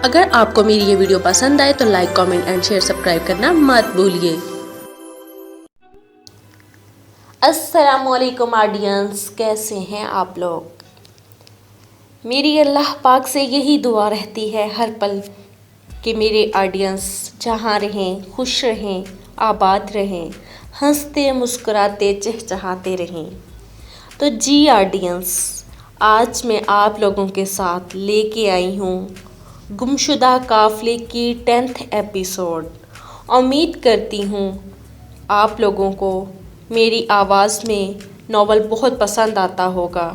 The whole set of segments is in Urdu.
اگر آپ کو میری یہ ویڈیو پسند آئے تو like, comment and share, subscribe کرنا مت بھولیے۔ السلام علیکم آڈینس، کیسے ہیں آپ لوگ؟ میری اللہ پاک سے یہی دعا رہتی ہے ہر پل کہ میرے آڈینس جہاں رہیں خوش رہیں، آباد رہیں، ہنستے مسکراتے چہچہاتے رہیں۔ تو جی آڈینس، آج میں آپ لوگوں کے ساتھ لے کے آئی ہوں گمشدہ قافلے کی 10th ایپیسوڈ۔ امید کرتی ہوں آپ لوگوں کو میری آواز میں ناول بہت پسند آتا ہوگا،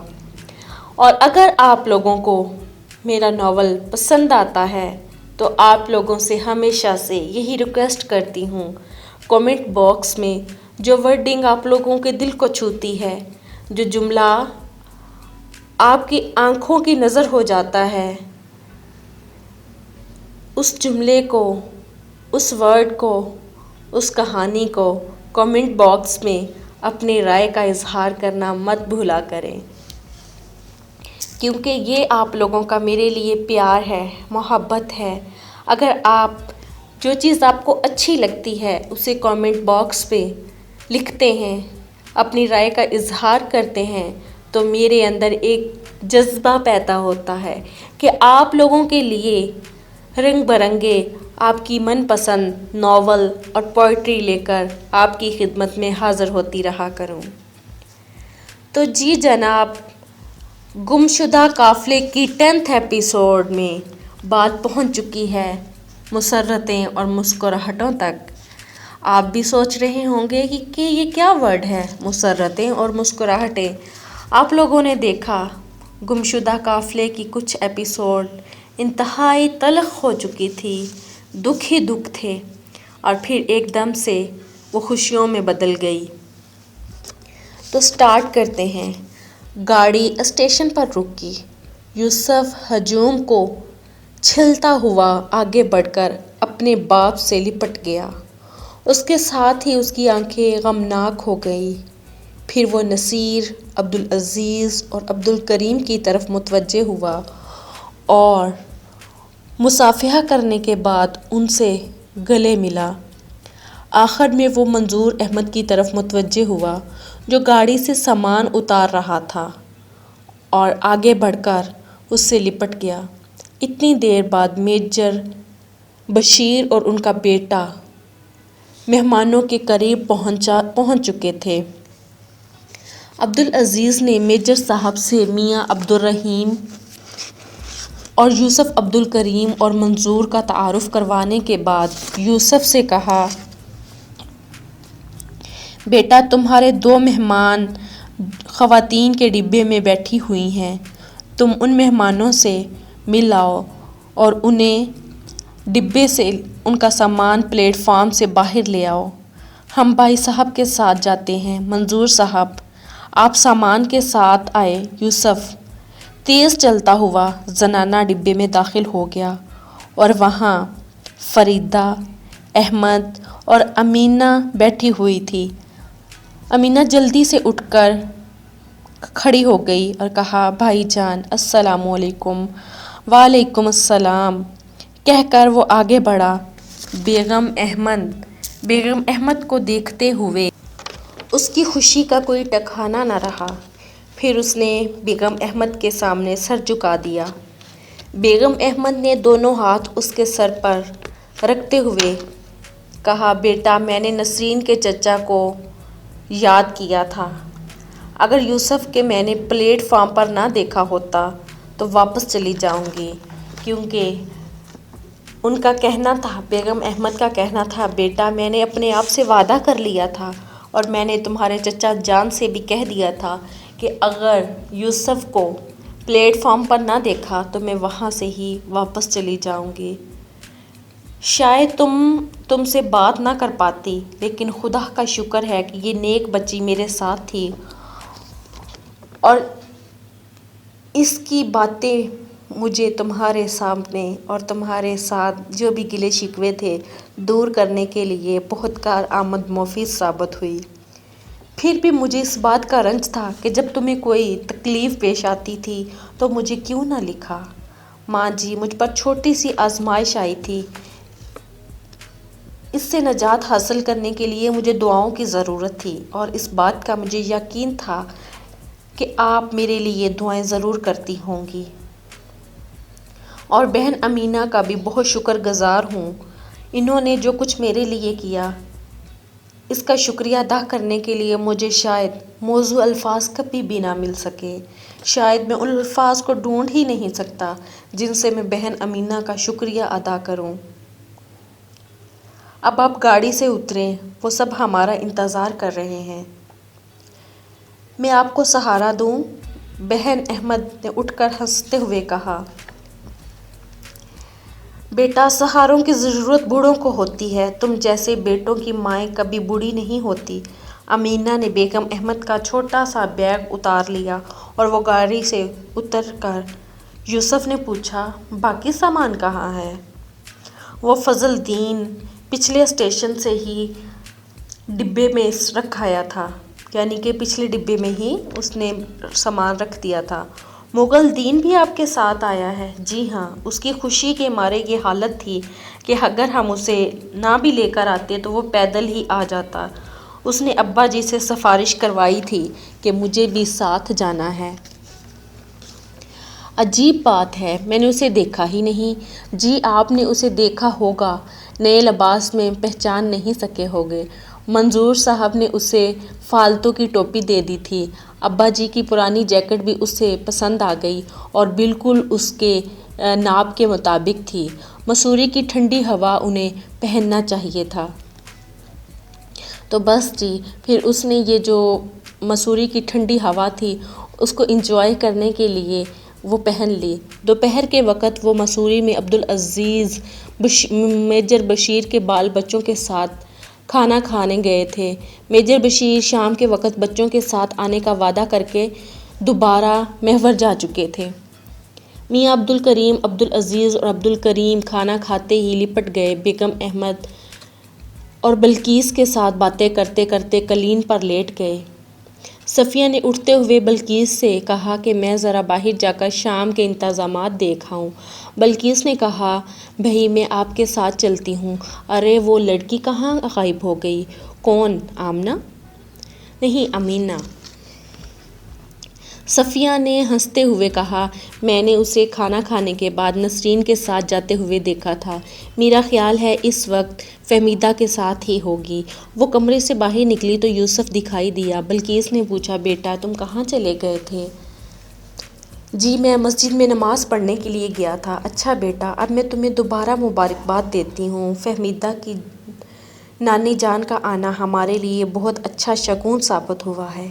اور اگر آپ لوگوں کو میرا ناول پسند آتا ہے تو آپ لوگوں سے ہمیشہ سے یہی ریکویسٹ کرتی ہوں، کمنٹ باکس میں جو ورڈنگ آپ لوگوں کے دل کو چھوتی ہے، جو جملہ آپ کی آنکھوں کی نظر ہو جاتا ہے، اس جملے کو، اس ورڈ کو، اس کہانی کو کمنٹ باکس میں اپنی رائے کا اظہار کرنا مت بھولا کریں، کیونکہ یہ آپ لوگوں کا میرے لیے پیار ہے، محبت ہے۔ اگر جو چیز آپ کو اچھی لگتی ہے اسے کمنٹ باکس پہ لکھتے ہیں، اپنی رائے کا اظہار کرتے ہیں، تو میرے اندر ایک جذبہ پیدا ہوتا ہے کہ آپ لوگوں کے لیے رنگ برنگے آپ کی من پسند ناول اور پوئٹری لے کر آپ کی خدمت میں حاضر ہوتی رہا کروں۔ تو جی جناب، گمشدہ قافلے کی 10th ایپیسوڈ میں بات پہنچ چکی ہے مسرتیں اور مسکراہٹوں تک۔ آپ بھی سوچ رہے ہوں گے کہ یہ کیا ورڈ ہے، مسرتیں اور مسکراہٹیں۔ آپ لوگوں نے دیکھا گمشدہ قافلے کی کچھ ایپیسوڈ انتہائی تلخ ہو چکی تھی، دکھ ہی دکھ تھے، اور پھر ایک دم سے وہ خوشیوں میں بدل گئی۔ تو سٹارٹ کرتے ہیں۔ گاڑی اسٹیشن پر رکی، یوسف ہجوم کو چھلتا ہوا آگے بڑھ کر اپنے باپ سے لپٹ گیا۔ اس کے ساتھ ہی اس کی آنکھیں غمناک ہو گئیں۔ پھر وہ نصیر، عبدالعزیز اور عبدالکریم کی طرف متوجہ ہوا اور مصافحہ کرنے کے بعد ان سے گلے ملا۔ آخر میں وہ منظور احمد کی طرف متوجہ ہوا جو گاڑی سے سامان اتار رہا تھا، اور آگے بڑھ کر اس سے لپٹ گیا۔ اتنی دیر بعد میجر بشیر اور ان کا بیٹا مہمانوں کے قریب پہنچ چکے تھے۔ عبدالعزیز نے میجر صاحب سے میاں عبدالرحیم اور یوسف عبدالکریم اور منظور کا تعارف کروانے کے بعد یوسف سے کہا، بیٹا تمہارے 2 مہمان خواتین کے ڈبے میں بیٹھی ہوئی ہیں، تم ان مہمانوں سے مل آؤ اور انہیں ڈبے سے ان کا سامان پلیٹ فارم سے باہر لے آؤ۔ ہم بھائی صاحب کے ساتھ جاتے ہیں۔ منظور صاحب، آپ سامان کے ساتھ آئے۔ یوسف تیز چلتا ہوا زنانہ ڈبے میں داخل ہو گیا، اور وہاں فریدہ، احمد اور امینہ بیٹھی ہوئی تھی۔ امینہ جلدی سے اٹھ کر کھڑی ہو گئی اور کہا، بھائی جان السلام علیکم۔ وعلیکم السلام کہہ کر وہ آگے بڑھا۔ بیگم احمد کو دیکھتے ہوئے اس کی خوشی کا کوئی ٹھکانہ نہ رہا۔ پھر اس نے بیگم احمد کے سامنے سر جھکا دیا۔ بیگم احمد نے دونوں ہاتھ اس کے سر پر رکھتے ہوئے کہا، بیٹا میں نے نسرین کے چچا کو یاد کیا تھا۔ اگر یوسف کے میں نے پلیٹ فارم پر نہ دیکھا ہوتا تو واپس چلی جاؤں گی، کیونکہ ان کا کہنا تھا، بیگم احمد کا کہنا تھا، بیٹا میں نے اپنے آپ سے وعدہ کر لیا تھا، اور میں نے تمہارے چچا جان سے بھی کہہ دیا تھا کہ اگر یوسف کو پلیٹ فارم پر نہ دیکھا تو میں وہاں سے ہی واپس چلی جاؤں گی۔ شاید تم سے بات نہ کر پاتی، لیکن خدا کا شکر ہے کہ یہ نیک بچی میرے ساتھ تھی، اور اس کی باتیں مجھے تمہارے سامنے اور تمہارے ساتھ جو بھی گلے شکوے تھے دور کرنے کے لیے بہت کارآمد مفید ثابت ہوئی۔ پھر بھی مجھے اس بات کا رنج تھا کہ جب تمہیں کوئی تکلیف پیش آتی تھی تو مجھے کیوں نہ لکھا۔ ماں جی، مجھ پر چھوٹی سی آزمائش آئی تھی، اس سے نجات حاصل کرنے کے لیے مجھے دعاؤں کی ضرورت تھی، اور اس بات کا مجھے یقین تھا کہ آپ میرے لیے دعائیں ضرور کرتی ہوں گی۔ اور بہن امینہ کا بھی بہت شکر گزار ہوں، انہوں نے جو کچھ میرے لیے کیا، اس کا شکریہ ادا کرنے کے لیے مجھے شاید موزوں الفاظ کبھی بھی نہ مل سکے، شاید میں ان الفاظ کو ڈھونڈ ہی نہیں سکتا جن سے میں بہن امینہ کا شکریہ ادا کروں۔ اب آپ گاڑی سے اتریں، وہ سب ہمارا انتظار کر رہے ہیں۔ میں آپ کو سہارا دوں؟ بہن احمد نے اٹھ کر ہنستے ہوئے کہا۔ بیٹا، سہاروں کی ضرورت بوڑھوں کو ہوتی ہے، تم جیسے بیٹوں کی مائیں کبھی بوڑھی نہیں ہوتی۔ امینہ نے بیگم احمد کا چھوٹا سا بیگ اتار لیا اور وہ گاڑی سے اتر کر یوسف نے پوچھا، باقی سامان کہاں ہے؟ وہ فضل الدین پچھلے اسٹیشن سے ہی ڈبے میں رکھ آیا تھا، یعنی کہ پچھلے ڈبے میں ہی اس نے سامان رکھ دیا تھا۔ مغل دین بھی آپ کے ساتھ آیا ہے؟ جی ہاں، اس کی خوشی کے مارے یہ حالت تھی کہ اگر ہم اسے نہ بھی لے کر آتے تو وہ پیدل ہی آ جاتا۔ اس نے ابا جی سے سفارش کروائی تھی کہ مجھے بھی ساتھ جانا ہے۔ عجیب بات ہے، میں نے اسے دیکھا ہی نہیں۔ جی آپ نے اسے دیکھا ہوگا، نئے لباس میں پہچان نہیں سکے ہوگے۔ منظور صاحب نے اسے فالتو کی ٹوپی دے دی تھی، ابا جی کی پرانی جیکٹ بھی اسے پسند آ گئی اور بالکل اس کے ناپ کے مطابق تھی۔ مسوری کی ٹھنڈی ہوا انہیں پہننا چاہیے تھا۔ تو بس جی، پھر اس نے یہ جو مسوری کی ٹھنڈی ہوا تھی اس کو انجوائے کرنے کے لیے وہ پہن لی۔ دوپہر کے وقت وہ مسوری میں عبدالعزیز میجر بشیر کے بال بچوں کے ساتھ کھانا کھانے گئے تھے۔ میجر بشیر شام کے وقت بچوں کے ساتھ آنے کا وعدہ کر کے دوبارہ محور جا چکے تھے۔ میاں عبدالکریم، عبدالعزیز اور عبدالکریم کھانا کھاتے ہی لپٹ گئے، بیگم احمد اور بلقیس کے ساتھ باتیں کرتے کرتے قالین پر لیٹ گئے۔ صفیہ نے اٹھتے ہوئے بلقیس سے کہا کہ میں ذرا باہر جا کر شام کے انتظامات دیکھ آؤں۔ بلقیس نے کہا، بھئی میں آپ کے ساتھ چلتی ہوں۔ ارے وہ لڑکی کہاں غائب ہو گئی؟ کون؟ آمنہ؟ نہیں، امینہ۔ صفیہ نے ہنستے ہوئے کہا، میں نے اسے کھانا کھانے کے بعد نسرین کے ساتھ جاتے ہوئے دیکھا تھا، میرا خیال ہے اس وقت فہمیدہ کے ساتھ ہی ہوگی۔ وہ کمرے سے باہر نکلی تو یوسف دکھائی دیا۔ بلقیس نے پوچھا، بیٹا تم کہاں چلے گئے تھے؟ جی میں مسجد میں نماز پڑھنے کے لیے گیا تھا۔ اچھا بیٹا، اب میں تمہیں دوبارہ مبارکباد دیتی ہوں۔ فہمیدہ کی نانی جان کا آنا ہمارے لیے بہت اچھا شگون ثابت ہوا ہے۔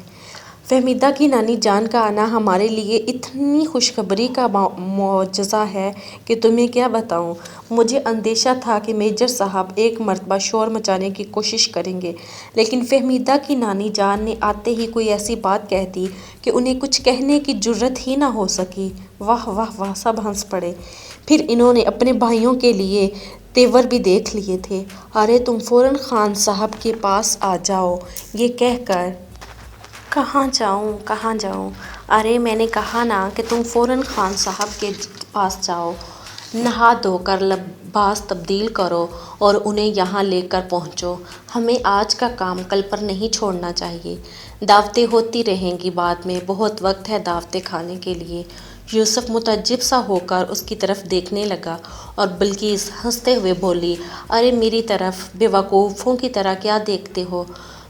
فہمیدہ کی نانی جان کا آنا ہمارے لیے اتنی خوشخبری کا معجزہ ہے کہ تمہیں کیا بتاؤں۔ مجھے اندیشہ تھا کہ میجر صاحب ایک مرتبہ شور مچانے کی کوشش کریں گے، لیکن فہمیدہ کی نانی جان نے آتے ہی کوئی ایسی بات کہہ دی کہ انہیں کچھ کہنے کی جرأت ہی نہ ہو سکی۔ واہ واہ واہ، سب ہنس پڑے۔ پھر انہوں نے اپنے بھائیوں کے لیے تیور بھی دیکھ لیے تھے۔ ارے تم فوراً خان صاحب کے پاس آ جاؤ، یہ کہہ کر کہاں جاؤں کہاں جاؤں؟ ارے میں نے کہا نا کہ تم فوراً خان صاحب کے پاس جاؤ، نہا دھو کر لباس تبدیل کرو اور انہیں یہاں لے کر پہنچو۔ ہمیں آج کا کام کل پر نہیں چھوڑنا چاہیے۔ دعوتیں ہوتی رہیں گی بعد میں، بہت وقت ہے دعوتیں کھانے کے لیے۔ یوسف متعجب سا ہو کر اس کی طرف دیکھنے لگا اور بلقیس ہنستے ہوئے بولی، ارے میری طرف بے وقوفوں کی طرح کیا دیکھتے ہو؟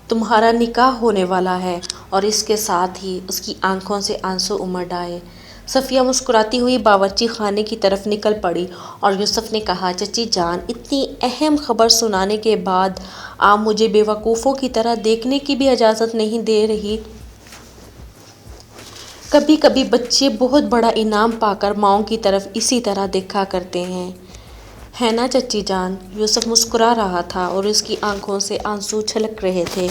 تمہارا نکاح ہونے والا ہے۔ اور اس کے ساتھ ہی اس کی آنکھوں سے آنسو امڈ آئے۔ صفیہ مسکراتی ہوئی باورچی خانے کی طرف نکل پڑی اور یوسف نے کہا، چچی جان، اتنی اہم خبر سنانے کے بعد آپ مجھے بے وقوفوں کی طرح دیکھنے کی بھی اجازت نہیں دے رہی۔ کبھی کبھی بچے بہت بڑا انعام پا کر ماؤں کی طرف اسی طرح دیکھا کرتے ہیں، ہے نا چچی جان؟ یوسف مسکرا رہا تھا اور اس کی آنکھوں سے آنسو چھلک رہے تھے۔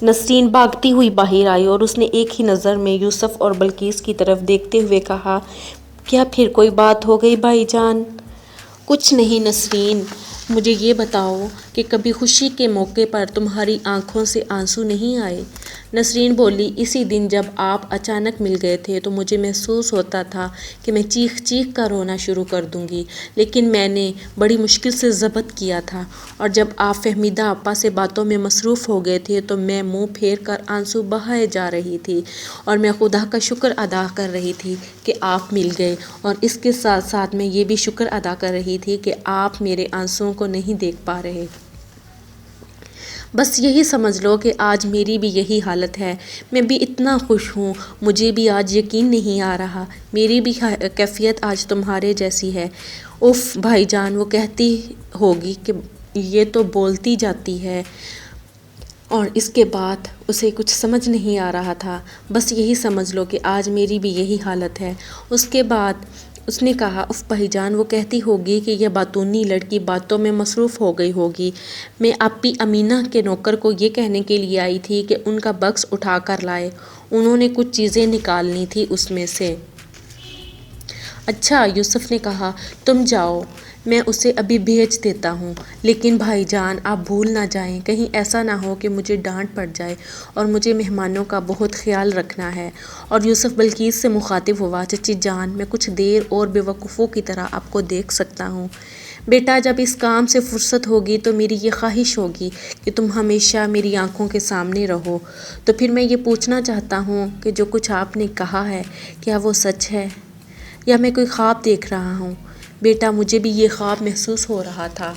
نسرین بھاگتی ہوئی باہر آئی اور اس نے ایک ہی نظر میں یوسف اور بلقیس کی طرف دیکھتے ہوئے کہا، کیا پھر کوئی بات ہو گئی بھائی جان؟ کچھ نہیں نسرین، مجھے یہ بتاؤ کہ کبھی خوشی کے موقع پر تمہاری آنکھوں سے آنسو نہیں آئے؟ نسرین بولی، اسی دن جب آپ اچانک مل گئے تھے تو مجھے محسوس ہوتا تھا کہ میں چیخ چیخ کر رونا شروع کر دوں گی، لیکن میں نے بڑی مشکل سے ضبط کیا تھا، اور جب آپ فہمیدہ آپا سے باتوں میں مصروف ہو گئے تھے تو میں منہ پھیر کر آنسو بہائے جا رہی تھی، اور میں خدا کا شکر ادا کر رہی تھی کہ آپ مل گئے، اور اس کے ساتھ ساتھ میں یہ بھی شکر ادا کر رہی تھی کہ آپ میرے آنسوؤں کو نہیں دیکھ پا رہے۔ بس یہی سمجھ لو کہ آج میری بھی یہی حالت ہے، میں بھی اتنا خوش ہوں، مجھے بھی آج یقین نہیں آ رہا، میری بھی کیفیت آج تمہارے جیسی ہے۔ اف بھائی جان، وہ کہتی ہوگی کہ یہ تو بولتی جاتی ہے، اور اس کے بعد اسے کچھ سمجھ نہیں آ رہا تھا۔ بس یہی سمجھ لو کہ آج میری بھی یہی حالت ہے۔ اس کے بعد اس نے کہا، اف بھائی جان، وہ کہتی ہوگی کہ یہ باتونی لڑکی باتوں میں مصروف ہو گئی ہوگی، میں آپی امینہ کے نوکر کو یہ کہنے کے لیے آئی تھی کہ ان کا بکس اٹھا کر لائے، انہوں نے کچھ چیزیں نکالنی تھی اس میں سے۔ اچھا، یوسف نے کہا، تم جاؤ، میں اسے ابھی بھیج دیتا ہوں، لیکن بھائی جان آپ بھول نہ جائیں، کہیں ایسا نہ ہو کہ مجھے ڈانٹ پڑ جائے، اور مجھے مہمانوں کا بہت خیال رکھنا ہے۔ اور یوسف بلقیس سے مخاطب ہوا، چچی جان، میں کچھ دیر اور بے وقوفوں کی طرح آپ کو دیکھ سکتا ہوں؟ بیٹا، جب اس کام سے فرصت ہوگی تو میری یہ خواہش ہوگی کہ تم ہمیشہ میری آنکھوں کے سامنے رہو۔ تو پھر میں یہ پوچھنا چاہتا ہوں کہ جو کچھ آپ نے کہا ہے، کیا وہ سچ ہے یا میں کوئی خواب دیکھ رہا ہوں؟ بیٹا، مجھے بھی یہ خواب محسوس ہو رہا تھا،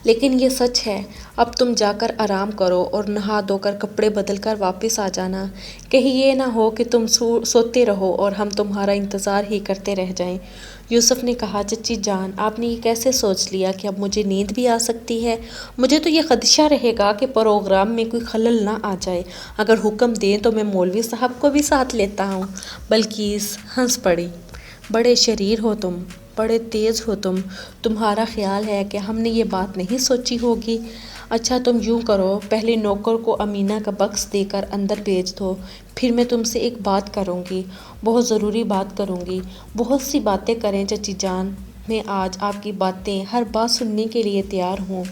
لیکن یہ سچ ہے۔ اب تم جا کر آرام کرو اور نہا دھو کر کپڑے بدل کر واپس آ جانا، کہیں یہ نہ ہو کہ تم سوتے رہو اور ہم تمہارا انتظار ہی کرتے رہ جائیں۔ یوسف نے کہا، چچی جان، آپ نے یہ کیسے سوچ لیا کہ اب مجھے نیند بھی آ سکتی ہے؟ مجھے تو یہ خدشہ رہے گا کہ پروگرام میں کوئی خلل نہ آ جائے، اگر حکم دیں تو میں مولوی صاحب کو بھی ساتھ لیتا ہوں۔ بلقیس ہنس پڑی، بڑے شریر ہو تم، بڑے تیز ہو تم، تمہارا خیال ہے کہ ہم نے یہ بات نہیں سوچی ہوگی۔ اچھا، تم یوں کرو، پہلے نوکر کو امینہ کا بکس دے کر اندر بھیج دو، پھر میں تم سے ایک بات کروں گی، بہت ضروری بات کروں گی۔ بہت سی باتیں کریں چچی جان، میں آج آپ کی باتیں، ہر بات سننے کے لیے تیار ہوں۔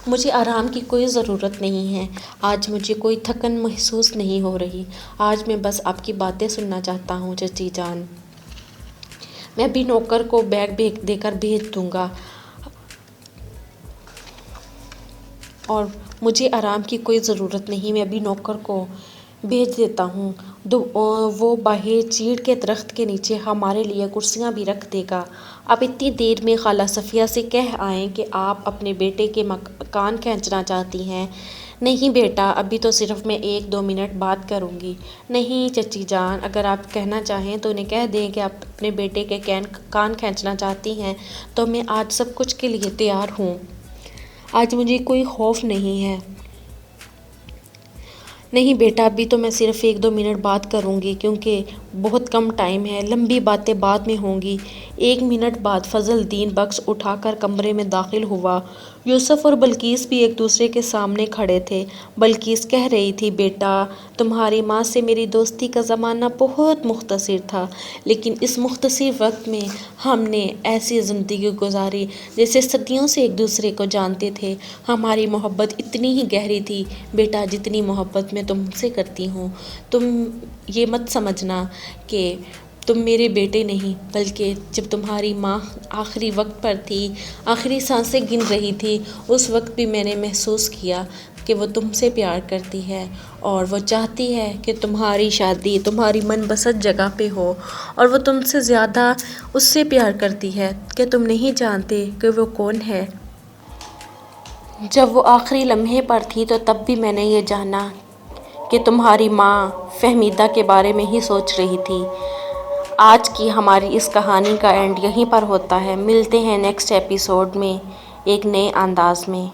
مجھے آرام کی کوئی ضرورت نہیں ہے، آج مجھے کوئی تھکن محسوس نہیں ہو رہی، آج میں بس آپ کی باتیں سننا چاہتا ہوں چچی جان۔ میں بھی نوکر کو بیگ دے کر بھیج دوں گا، اور مجھے آرام کی کوئی ضرورت نہیں، میں بھی نوکر کو بھیج دیتا ہوں، وہ باہر چیڑ کے درخت کے نیچے ہمارے لیے کرسیاں بھی رکھ دے گا۔ آپ اتنی دیر میں خالہ صفیہ سے کہہ آئیں کہ آپ اپنے بیٹے کے کان کھینچنا چاہتی ہیں۔ نہیں بیٹا، ابھی تو صرف میں 1-2 منٹ بات کروں گی۔ نہیں چچی جان، اگر آپ کہنا چاہیں تو انہیں کہہ دیں کہ آپ اپنے بیٹے کے کان کھینچنا چاہتی ہیں، تو میں آج سب کچھ کے لیے تیار ہوں، آج مجھے کوئی خوف نہیں ہے۔ نہیں بیٹا، ابھی تو میں صرف 1-2 منٹ بات کروں گی، کیونکہ بہت کم ٹائم ہے، لمبی باتیں بعد میں ہوں گی۔ 1 منٹ بعد فضل الدین بکس اٹھا کر کمرے میں داخل ہوا۔ یوسف اور بلقیس بھی ایک دوسرے کے سامنے کھڑے تھے۔ بلقیس کہہ رہی تھی، بیٹا، تمہاری ماں سے میری دوستی کا زمانہ بہت مختصر تھا، لیکن اس مختصر وقت میں ہم نے ایسی زندگی گزاری جیسے صدیوں سے ایک دوسرے کو جانتے تھے۔ ہماری محبت اتنی ہی گہری تھی بیٹا جتنی محبت میں تم سے کرتی ہوں۔ تم یہ مت سمجھنا کہ تم میرے بیٹے نہیں، بلکہ جب تمہاری ماں آخری وقت پر تھی، آخری سانسیں گن رہی تھی، اس وقت بھی میں نے محسوس کیا کہ وہ تم سے پیار کرتی ہے، اور وہ چاہتی ہے کہ تمہاری شادی تمہاری من پسند جگہ پہ ہو، اور وہ تم سے زیادہ اس سے پیار کرتی ہے کہ تم نہیں جانتے کہ وہ کون ہے۔ جب وہ آخری لمحے پر تھی تو تب بھی میں نے یہ جانا کہ تمہاری ماں فہمیدہ کے بارے میں ہی سوچ رہی تھی۔ آج کی ہماری اس کہانی کا اینڈ یہیں پر ہوتا ہے۔ ملتے ہیں نیکسٹ ایپیسوڈ میں ایک نئے انداز میں۔